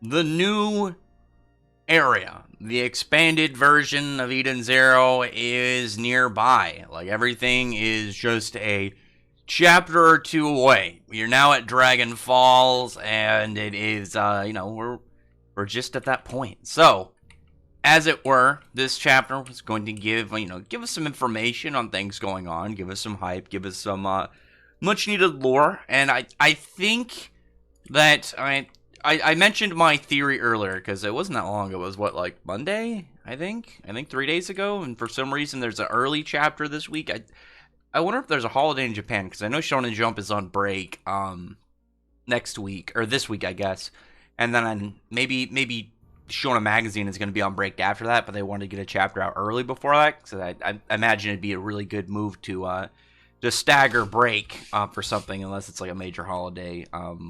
the new area, the expanded version of Eden Zero is nearby. Like, everything is just a chapter or two away. You're now at Dragon Falls, and it is, we're just at that point. So, as it were, this chapter was going to give us some information on things going on, give us some hype, give us some much needed lore, and I think that I mentioned my theory earlier because it wasn't that long. It was what, like Monday, I think 3 days ago, and for some reason there's an early chapter this week. I wonder if there's a holiday in Japan because I know Shonen Jump is on break next week or this week, I guess, and then maybe Shonen Magazine is going to be on break after that, but they wanted to get a chapter out early before that, so I imagine it'd be a really good move to just stagger break for something, unless it's like a major holiday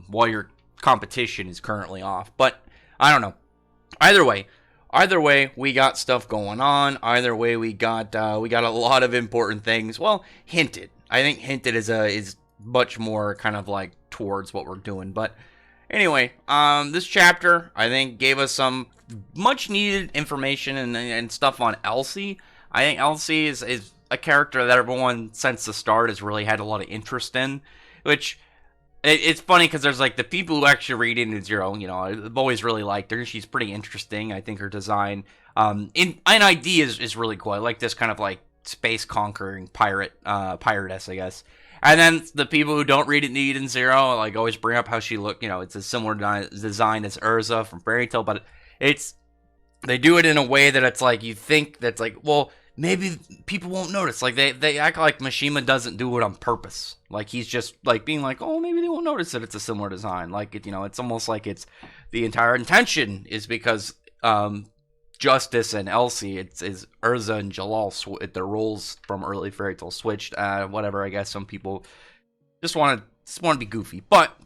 while your competition is currently off. But I don't know. Either way, we got stuff going on. Either way, we got a lot of important things. Well, hinted. I think hinted is much more kind of like towards what we're doing, but. Anyway, this chapter, I think, gave us some much-needed information and stuff on Elsie. I think Elsie is a character that everyone, since the start, has really had a lot of interest in, which, it's funny, because there's, like, the people who actually read Eden Zero, I've always really liked her. She's pretty interesting. I think her design, in ID is really cool. I like this kind of, like, space-conquering piratess, I guess. And then the people who don't read it in Eden Zero, like, always bring up how she looked. It's a similar design as Urza from Fairy Tail, but they do it in a way that it's like, you think that's like, well, maybe people won't notice. Like, they act like Mishima doesn't do it on purpose. Like, he's just, like, being like, oh, maybe they won't notice that it's a similar design. Like, it's almost like it's the entire intention is because, Justice and Elsie, is Urza and Jalal, their roles from early Fairy Tail switched. Whatever, I guess some people just want to be goofy. But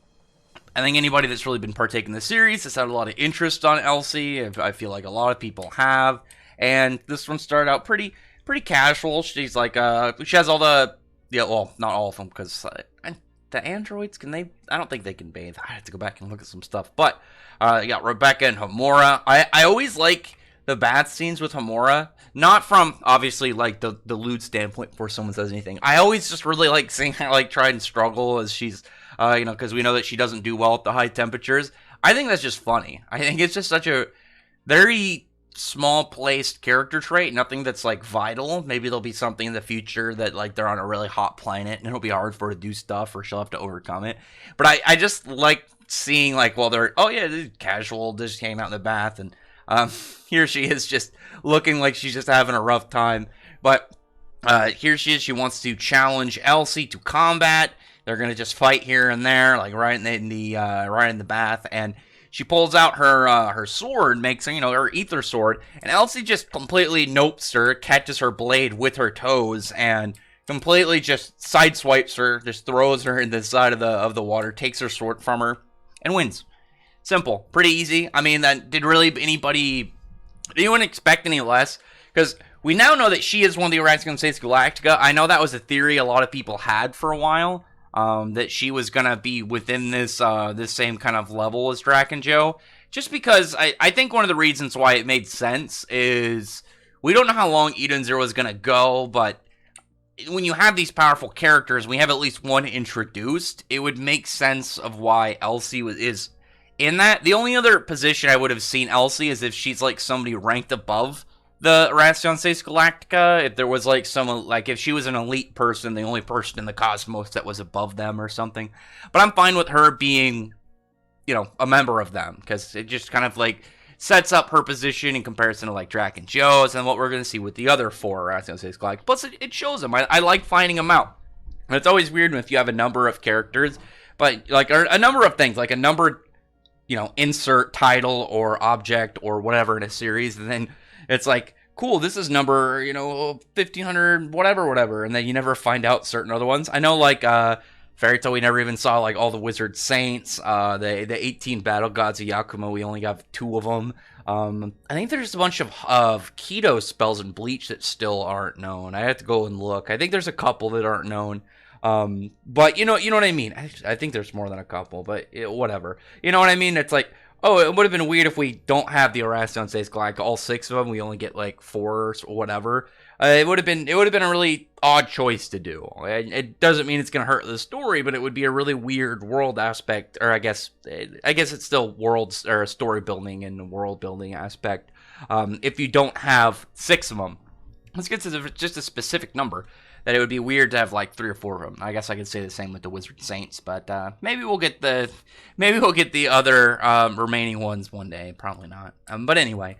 I think anybody that's really been partaking in the series has had a lot of interest on Elsie. I feel like a lot of people have. And this one started out pretty casual. She's like, she has all the, well, not all of them, because the androids, I don't think they can bathe. I have to go back and look at some stuff. But you got Rebecca and Homura. I always like the bath scenes with Homura, not from obviously like the lewd standpoint before someone says anything. I always just really like seeing her like try and struggle as she's because we know that she doesn't do well at the high temperatures. I think that's just funny. I think it's just such a very small placed character trait, nothing that's like vital. Maybe there'll be something in the future that like they're on a really hot planet and it'll be hard for her to do stuff or she'll have to overcome it. But I just like seeing like, well, they're casual, just hanging out in the bath, and here she is just looking like she's just having a rough time. But here she is. She wants to challenge Elsie to combat. They're gonna just fight here and there, like right in the bath. And she pulls out her sword, makes her ether sword, and Elsie just completely nopes her, catches her blade with her toes, and completely just sideswipes her, just throws her in the side of the water, takes her sword from her, and wins. Simple. Pretty easy. I mean, did anyone expect any less? Because we now know that she is one of the Erasion States Galactica. I know that was a theory a lot of people had for a while, that she was going to be within this same kind of level as Draken Joe. Just because I think one of the reasons why it made sense is we don't know how long Eden Zero is going to go, but when you have these powerful characters, we have at least one introduced, it would make sense of why Elsie is in that. The only other position I would have seen Elsie is if she's like somebody ranked above the Erasion States Galactica. If there was like someone, like if she was an elite person, the only person in the cosmos that was above them or something. But I'm fine with her being, a member of them, because it just kind of like sets up her position in comparison to like Draken Joe's and what we're going to see with the other four Erasion States Galactica. Plus, it shows them. I like finding them out. And it's always weird if you have a number of characters, but like a number of things, like a number, insert title or object or whatever in a series, and then it's like, cool, this is number, 1500, whatever, and then you never find out certain other ones. I know, like, Fairy Tail, we never even saw, like, all the Wizard Saints, the 18 Battle Gods of Yakumo, we only got 2 of them. I think there's a bunch of Keto spells in Bleach that still aren't known. I have to go and look. I think there's a couple that aren't known. But you know what I mean. I think there's more than a couple, but whatever. You know what I mean? It's like, oh, it would have been weird if we don't have the Arasteon Says like all 6 of them. We only get like 4 or whatever. It would have been a really odd choice to do. It doesn't mean it's gonna hurt the story, but it would be a really weird world aspect, or I guess it's still worlds or story building and world building aspect. If you don't have 6 of them, let's get to just a specific number. That it would be weird to have like 3 or 4 of them. I guess I could say the same with the Wizard Saints, but maybe we'll get the other remaining ones one day. Probably not. But anyway,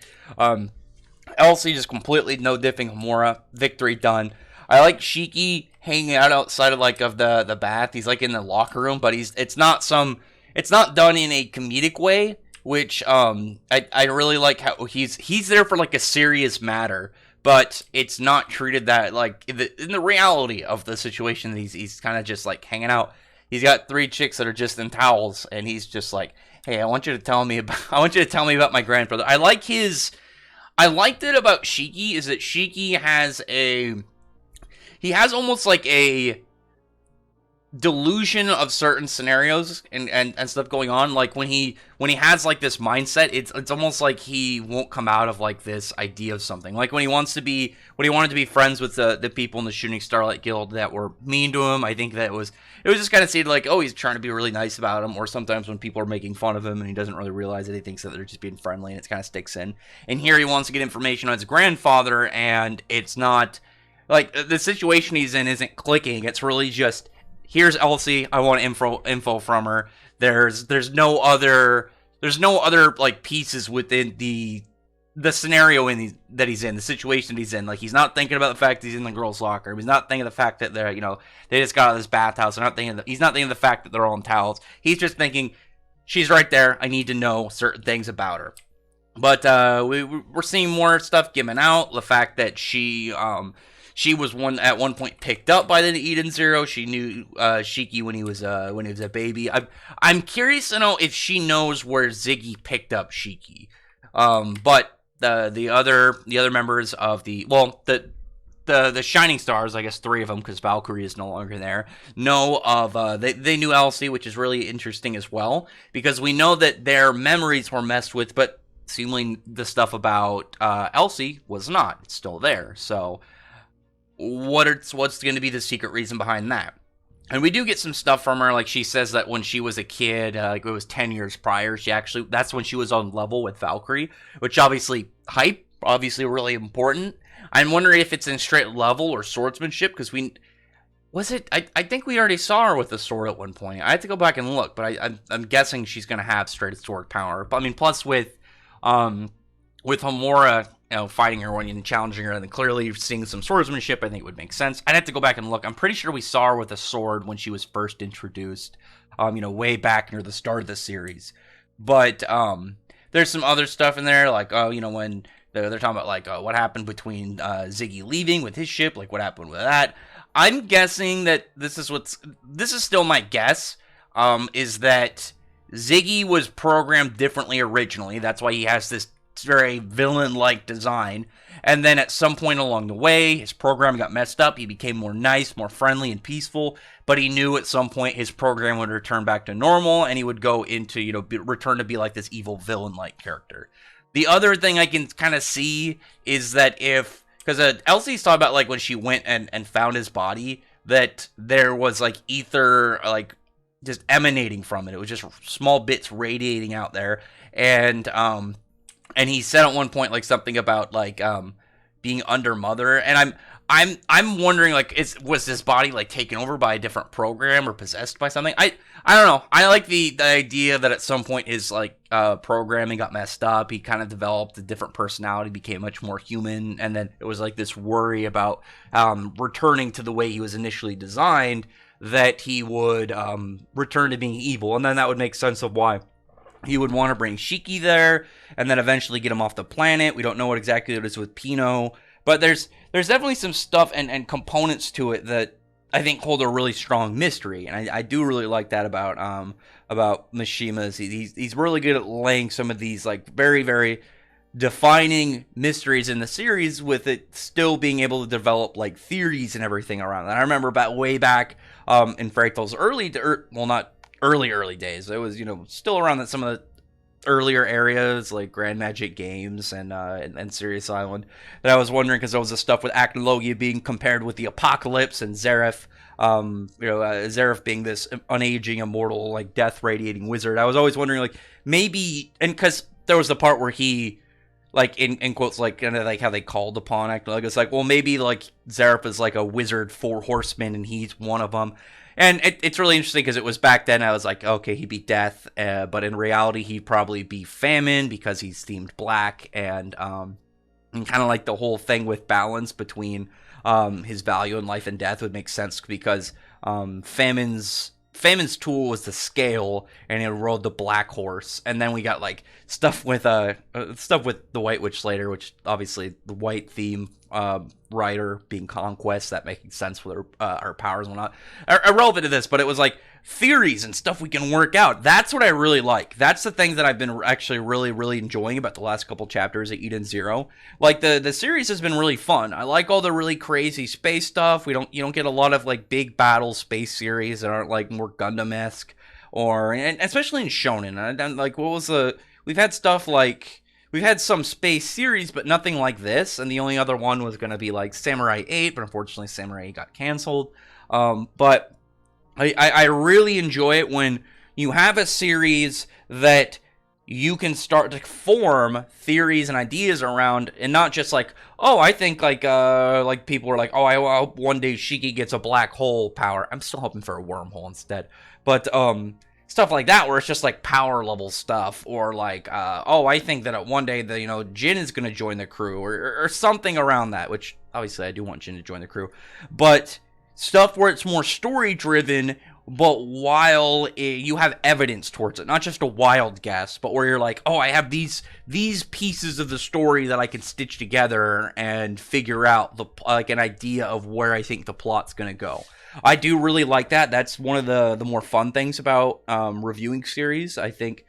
Elsie just completely no diffing Homura. Victory done. I like Shiki hanging out outside of the bath. He's like in the locker room, but it's not done in a comedic way, which I really like how he's there for like a serious matter. But it's not treated that, like, in the reality of the situation, he's kind of just, like, hanging out. He's got 3 chicks that are just in towels, and he's just like, hey, I want you to tell me about my grandfather. I liked it about Shiki, is that Shiki has almost like a delusion of certain scenarios and stuff going on. Like when he has like this mindset, it's almost like he won't come out of like this idea of something. Like when he wanted to be friends with the people in the Shooting Starlight Guild that were mean to him. I think that it was just kind of seen like, oh, he's trying to be really nice about him, or sometimes when people are making fun of him and he doesn't really realize it, he thinks that they're just being friendly, and it kind of sticks in. And here he wants to get information on his grandfather, and it's not like the situation he's in isn't clicking. It's really just, here's Elsie. I want info from her. There's no other like pieces within the scenario that he's in, the situation he's in. Like he's not thinking about the fact that he's in the girls' locker room. He's not thinking of the fact that they just got out of this bathhouse. He's not thinking of the fact that they're all in towels. He's just thinking, she's right there. I need to know certain things about her. But we're seeing more stuff given out. The fact that she was at one point picked up by the Eden Zero. She knew Shiki when he was a baby. I'm curious to know if she knows where Ziggy picked up Shiki. But the other members of the Shining Stars, I guess 3 of them, because Valkyrie is no longer there, know of they knew Elsie, which is really interesting as well, because we know that their memories were messed with, but seemingly the stuff about Elsie was not. It's still there. So what's going to be the secret reason behind that? And we do get some stuff from her, like she says that when she was a kid, like it was 10 years prior, that's when she was on level with Valkyrie, which obviously really important. I'm wondering if it's in straight level or swordsmanship, because I think we already saw her with a sword at one point. I have to go back and look, but I'm guessing she's going to have straight sword power. But I mean, plus with Homura, fighting her and challenging her, and then clearly seeing some swordsmanship, I think it would make sense. I'd have to go back and look. I'm pretty sure we saw her with a sword when she was first introduced, way back near the start of the series. But there's some other stuff in there, like, when they're talking about, like, what happened between Ziggy leaving with his ship, like, what happened with that. I'm guessing that this is still my guess, is that Ziggy was programmed differently originally. That's why he has this very villain-like design, and then at some point along the way, his program got messed up. He became more nice, more friendly, and peaceful, but he knew at some point his program would return back to normal, and he would go into, return to be like this evil villain-like character. The other thing I can kind of see is that because Elsie's talking about, like, when she went and found his body, that there was, like, ether, like, just emanating from it. It was just small bits radiating out there, and he said at one point, like, something about, like, being under Mother, and I'm wondering, like, was this body, like, taken over by a different program or possessed by something? I don't know. I like the idea that at some point his, like, programming got messed up. He kind of developed a different personality, became much more human, and then it was, like, this worry about returning to the way he was initially designed, that he would return to being evil, and then that would make sense of why he would want to bring Shiki there, and then eventually get him off the planet. We don't know what exactly it is with Pino, but there's definitely some stuff and components to it that I think hold a really strong mystery, and I do really like that about Mishima. He's really good at laying some of these, like, very, very defining mysteries in the series, with it still being able to develop like theories and everything around that. I remember way back in Fairy Tail's well, not early days. It was, still around that some of the earlier areas like Grand Magic Games and Sirius Island, that I was wondering, because there was the stuff with Acnologia being compared with the Apocalypse, and Zareth, Zareth being this unaging, immortal, like death radiating wizard. I was always wondering, like, maybe, and because there was the part where he, like, in quotes, like, kind of like how they called upon Acnologia. It's like, well, maybe like Zareth is like a wizard 4 horsemen, and he's one of them. And it's really interesting, because it was back then I was like, okay, he beat death, but in reality he'd probably be famine, because he's themed black, and kind of like the whole thing with balance between his value in life and death would make sense, because Famine's tool was the scale, and it rode the black horse. And then we got like stuff with the White Witch later, which obviously the white theme writer being Conquest, that making sense with her powers and whatnot, are irrelevant to this. But it was like theories and stuff we can work out. That's what I really like. That's the thing that I've been actually really enjoying about the last couple chapters of Eden Zero. Like the series has been really fun. I like all the really crazy space stuff. You don't get a lot of like big battle space series that aren't like more Gundam-esque, and especially in shonen. And like, we've had stuff like, we've had some space series, but nothing like this. And the only other one was going to be like Samurai 8, but unfortunately Samurai 8 got canceled. But I really enjoy it when you have a series that you can start to form theories and ideas around, and not just like, oh, I think like people are like, oh, I hope one day Shiki gets a black hole power. I'm still hoping for a wormhole instead. But stuff like that, where it's just like power level stuff, or like, oh, I think that one day the Jin is going to join the crew, or something around that. Which obviously I do want Jin to join the crew, but stuff where it's more story driven, but while you have evidence towards it, not just a wild guess, but where you're like, oh, I have these pieces of the story that I can stitch together and figure out like an idea of where I think the plot's going to go. I do really like that. That's one of the more fun things about reviewing series, I think,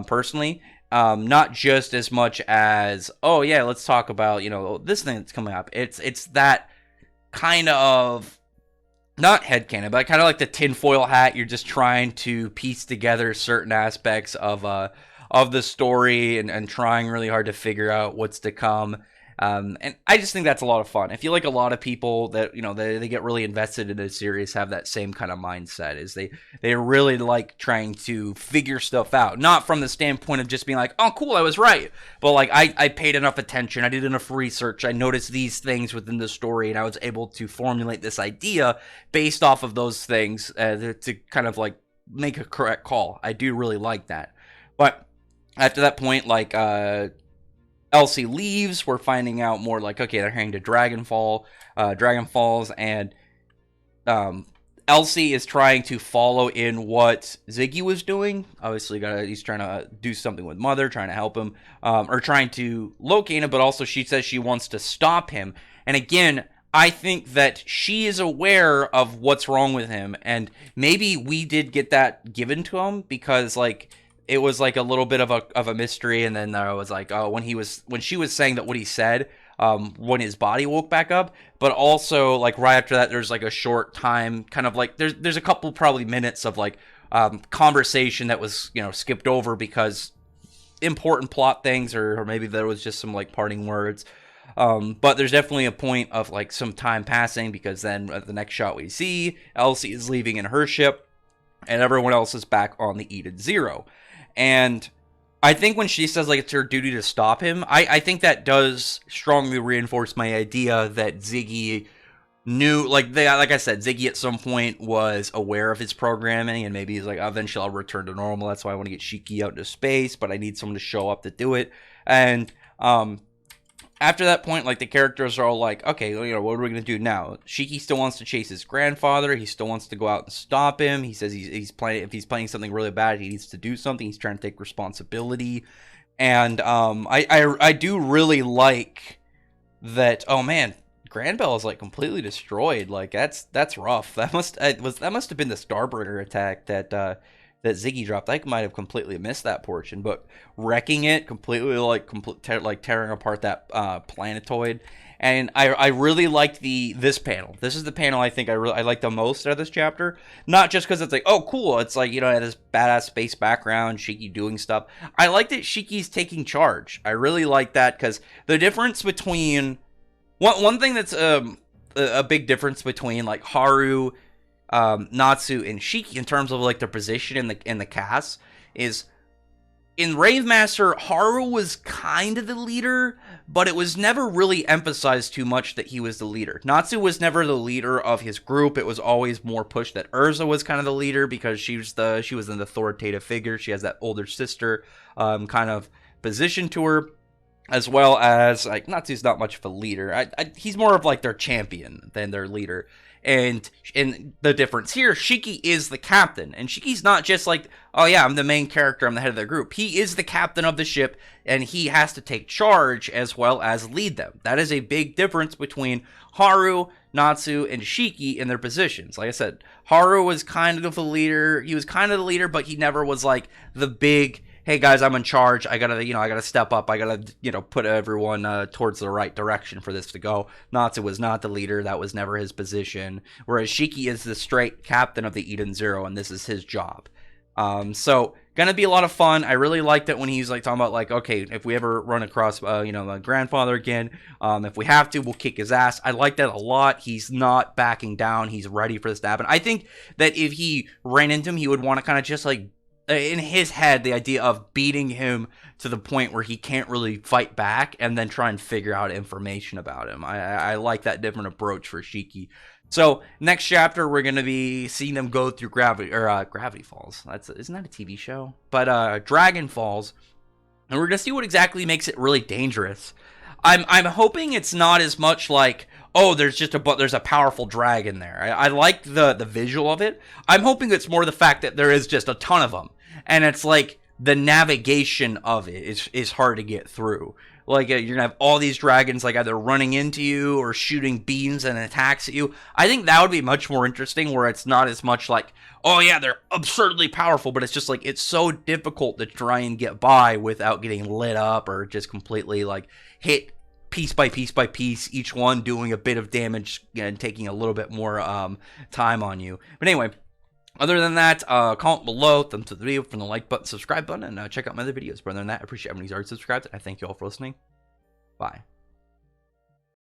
personally. Not just as much as, oh yeah, let's talk about this thing that's coming up. It's that kind of, not headcanon, but kind of like the tinfoil hat. You're just trying to piece together certain aspects of the story, and trying really hard to figure out what's to come. And I just think that's a lot of fun. I feel like a lot of people that, they get really invested in a series have that same kind of mindset, is they really like trying to figure stuff out. Not from the standpoint of just being like, oh, cool, I was right. But like, I paid enough attention, I did enough research, I noticed these things within the story, and I was able to formulate this idea based off of those things to kind of like make a correct call. I do really like that. But after that point, like, Elsie leaves. We're finding out more like, okay, they're heading to Dragon Falls, and Elsie is trying to follow in what Ziggy was doing. Obviously, he's trying to do something with Mother, trying to help him, or trying to locate him, but also she says she wants to stop him. And again, I think that she is aware of what's wrong with him, and maybe we did get that given to him, because like, it was like a little bit of a mystery, and then I was like, oh, when she was saying that what he said, when his body woke back up, but also like right after that, there's like a short time, kind of like there's a couple probably minutes of like conversation that was skipped over because important plot things, or maybe there was just some like parting words. But there's definitely a point of like some time passing, because then at the next shot we see Elsie is leaving in her ship, and everyone else is back on the Eden Zero. And I think when she says like it's her duty to stop him, I think that does strongly reinforce my idea that Ziggy knew, like I said, Ziggy at some point was aware of his programming, and maybe he's like, eventually I'll return to normal. That's why I want to get Shiki out into space, but I need someone to show up to do it. And after that point, like, the characters are all like, okay, what are we going to do now? Shiki still wants to chase his grandfather. He still wants to go out and stop him. He says he's playing, if he's playing something really bad, he needs to do something. He's trying to take responsibility. And I do really like that. Oh man, Granbell is like completely destroyed. Like, that's rough. That must have been the Starbringer attack that that Ziggy dropped. I might have completely missed that portion, but wrecking it completely, like tearing apart that planetoid. And I really liked this panel. This is the panel I think I like the most out of this chapter. Not just because it's like, oh cool, it's like, you know, this badass space background, Shiki doing stuff. I like that Shiki's taking charge. I really like that, because the difference between one thing that's a big difference between like Haru, Natsu, and Shiki in terms of like their position in the cast is, in Rave Master, Haru was kind of the leader, but it was never really emphasized too much that he was the leader. Natsu was never the leader of his group. It was always more pushed that Urza was kind of the leader, because she was an authoritative figure. She has that older sister kind of position to her, as well as like Natsu's not much of a leader. He's more of like their champion than their leader. And the difference here, Shiki is the captain, and Shiki's not just like, oh yeah, I'm the main character, I'm the head of the group. He is the captain of the ship, and he has to take charge as well as lead them. That is a big difference between Haru, Natsu, and Shiki in their positions. Like I said, Haru was kind of the leader. He was kind of the leader, but he never was like the big, hey guys, I'm in charge. I gotta step up. I gotta, put everyone towards the right direction for this to go. Natsu was not the leader. That was never his position. Whereas Shiki is the straight captain of the Eden Zero, and this is his job. So gonna be a lot of fun. I really liked it when he's like talking about like, okay, if we ever run across, my grandfather again, if we have to, we'll kick his ass. I like that a lot. He's not backing down. He's ready for this to happen. I think that if he ran into him, he would want to kind of just like, in his head, the idea of beating him to the point where he can't really fight back and then try and figure out information about him. I like that different approach for Shiki. So next chapter, we're going to be seeing them go through Gravity Falls. Isn't that a TV show? But Dragon Falls. And we're going to see what exactly makes it really dangerous. I'm hoping it's not as much like, oh, there's a powerful dragon there. I like the visual of it. I'm hoping it's more the fact that there is just a ton of them. And it's like the navigation of it is hard to get through. Like you're gonna have all these dragons like either running into you or shooting beams and attacks at you. I think that would be much more interesting, where it's not as much like, oh yeah, they're absurdly powerful, but it's just like it's so difficult to try and get by without getting lit up or just completely like hit piece by piece by piece, each one doing a bit of damage and taking a little bit more time on you. But anyway, other than that, comment below, thumbs up the video, from the like button, subscribe button, and check out my other videos. But other than that, I appreciate everyone who's already subscribed, and I thank you all for listening. Bye.